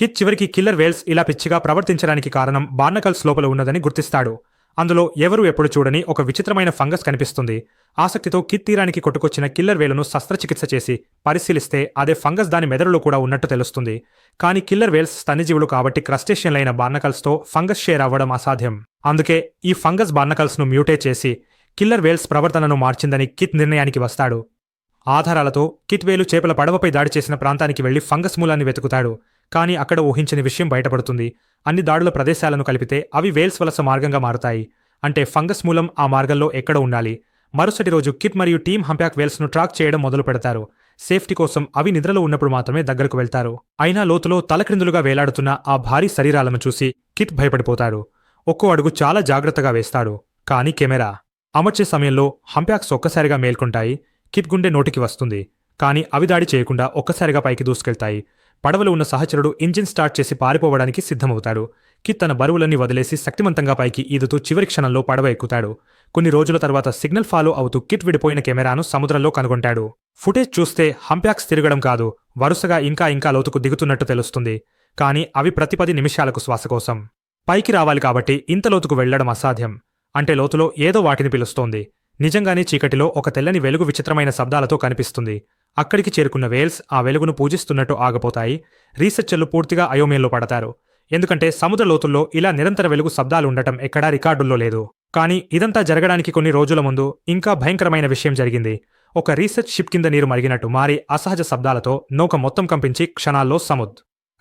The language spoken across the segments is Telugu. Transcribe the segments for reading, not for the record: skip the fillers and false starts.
కిత్ చివరికి కిల్లర్ వేల్స్ ఇలా పిచ్చిగా ప్రవర్తించడానికి కారణం బార్నకల్స్ లోపల ఉన్నదని గుర్తిస్తాడు. అందులో ఎవరూ ఎప్పుడు చూడని ఒక విచిత్రమైన ఫంగస్ కనిపిస్తుంది. ఆసక్తితో కిత్ తీరానికి కొట్టుకొచ్చిన కిల్లర్ వేలును శస్త్రచికిత్స చేసి పరిశీలిస్తే అదే ఫంగస్ దాని మెదడులో కూడా ఉన్నట్టు తెలుస్తుంది. కానీ కిల్లర్ వేల్స్ స్తన్యజీవులు కాబట్టి క్రస్టేషియన్లైన బార్నకల్స్తో ఫంగస్ షేర్ అవ్వడం అసాధ్యం. అందుకే ఈ ఫంగస్ బార్నకల్స్ను మ్యూటేట్ చేసి కిల్లర్ వేల్స్ ప్రవర్తనను మార్చిందని కిత్ నిర్ణయానికి వస్తాడు. ఆధారాలతో కిత్ వేలు చేపల పడవపై దాడి చేసిన ప్రాంతానికి వెళ్లి ఫంగస్ మూలాన్ని వెతుకుతాడు. కానీ అక్కడ ఊహించని విషయం బయటపడుతుంది. అన్ని దాడుల ప్రదేశాలను కలిపితే అవి వేల్స్ వలస మార్గంగా మారుతాయి. అంటే ఫంగస్ మూలం ఆ మార్గంలో ఎక్కడ ఉండాలి. మరుసటి రోజు కిత్ మరియు టీమ్ హంప్యాక్ వేల్స్ను ట్రాక్ చేయడం మొదలు పెడతారు. సేఫ్టీ కోసం అవి నిద్రలో ఉన్నప్పుడు మాత్రమే దగ్గరకు వెళ్తారు. అయినా లోతులో తలక్రిందులుగా వేలాడుతున్న ఆ భారీ శరీరాలను చూసి కిత్ భయపడిపోతాడు. ఒక్కో అడుగు చాలా జాగ్రత్తగా వేస్తాడు. కానీ కెమెరా అమర్చే సమయంలో హంప్యాక్స్ ఒక్కసారిగా మేల్కొంటాయి. కిత్ గుండె నోటికి వస్తుంది. కానీ అవి దాడి చేయకుండా ఒక్కసారిగా పైకి దూసుకెళ్తాయి. పడవలో ఉన్న సహచరుడు ఇంజిన్ స్టార్ట్ చేసి పారిపోవడానికి సిద్ధమవుతాడు. కిత్ తన బరువులన్నీ వదిలేసి శక్తివంతంగా పైకి ఈదుతూ చివరి క్షణంలో పడవ ఎక్కుతాడు. కొన్ని రోజుల తర్వాత సిగ్నల్ ఫాలో అవుతూ కిత్ విడిపోయిన కెమెరాను సముద్రంలో కనుగొంటాడు. ఫుటేజ్ చూస్తే హంప్యాక్స్ తిరగడం కాదు, వరుసగా ఇంకా లోతుకు దిగుతున్నట్టు తెలుస్తుంది. కానీ అవి ప్రతి 10 నిమిషాలకు శ్వాస కోసం పైకి రావాలి కాబట్టి ఇంత లోతుకు వెళ్లడం అసాధ్యం. అంటే లోతులో ఏదో వాటిని పిలుస్తోంది. నిజంగానే చీకటిలో ఒక తెల్లని వెలుగు విచిత్రమైన శబ్దాలతో కనిపిస్తుంది. అక్కడికి చేరుకున్న వేల్స్ ఆ వెలుగును పూజిస్తున్నట్టు ఆగపోతాయి. రీసెర్చర్లు పూర్తిగా అయోమయంలో పడతారు. ఎందుకంటే సముద్ర లోతుల్లో ఇలా నిరంతర వెలుగు శబ్దాలుండటం ఎక్కడా రికార్డుల్లో లేదు. కానీ ఇదంతా జరగడానికి కొన్ని రోజుల ముందు ఇంకా భయంకరమైన విషయం జరిగింది. ఒక రీసెర్చ్ షిప్ కింద నీరు మరిగినట్టు మారి అసహజ శబ్దాలతో నౌక మొత్తం కంపించి క్షణాల్లో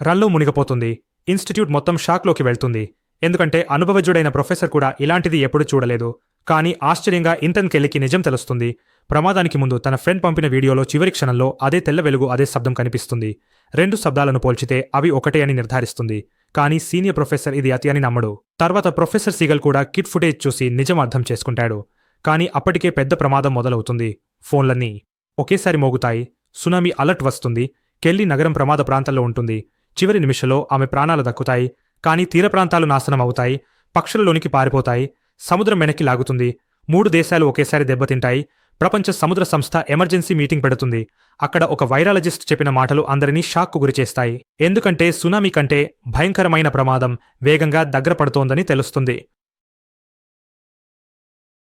రన్లో మునిగిపోతుంది. ఇన్స్టిట్యూట్ మొత్తం షాక్లోకి వెళ్తుంది. ఎందుకంటే అనుభవజ్ఞుడైన ప్రొఫెసర్ కూడా ఇలాంటిది ఎప్పుడు చూడలేదు. కానీ ఆశ్చర్యంగా ఇంటన్ కెల్లీకి నిజం తెలుస్తుంది. ప్రమాదానికి ముందు తన ఫ్రెండ్ పంపిన వీడియోలో చివరి క్షణంలో అదే తెల్ల వెలుగు, అదే శబ్దం కనిపిస్తుంది. 2 శబ్దాలను పోల్చితే అవి ఒకటే అని నిర్ధారిస్తుంది. కానీ సీనియర్ ప్రొఫెసర్ ఇది అతి అని నమ్మడు. తర్వాత ప్రొఫెసర్ సీగల్ కూడా కిట్ ఫుటేజ్ చూసి నిజం అర్థం చేసుకుంటాడు. కానీ అప్పటికే పెద్ద ప్రమాదం మొదలవుతుంది. ఫోన్లన్నీ ఒకేసారి మోగుతాయి. సునామీ అలర్ట్ వస్తుంది. కెల్లీ నగరం ప్రమాద ప్రాంతంలో ఉంటుంది. చివరి నిమిషంలో ఆమె ప్రాణాలు దక్కుతాయి. కానీ తీర ప్రాంతాలు నాశనం అవుతాయి. పక్షులలోనికి పారిపోతాయి. సముద్రం వెనక్కి లాగుతుంది. 3 దేశాలు ఒకేసారి దెబ్బతింటాయి. ప్రపంచ సముద్ర సంస్థ ఎమర్జెన్సీ మీటింగ్ పెడుతుంది. అక్కడ ఒక వైరాలజిస్ట్ చెప్పిన మాటలు అందరినీ షాక్కు గురిచేస్తాయి. ఎందుకంటే సునామీ కంటే భయంకరమైన ప్రమాదం వేగంగా దగ్గర పడుతోందని తెలుస్తుంది.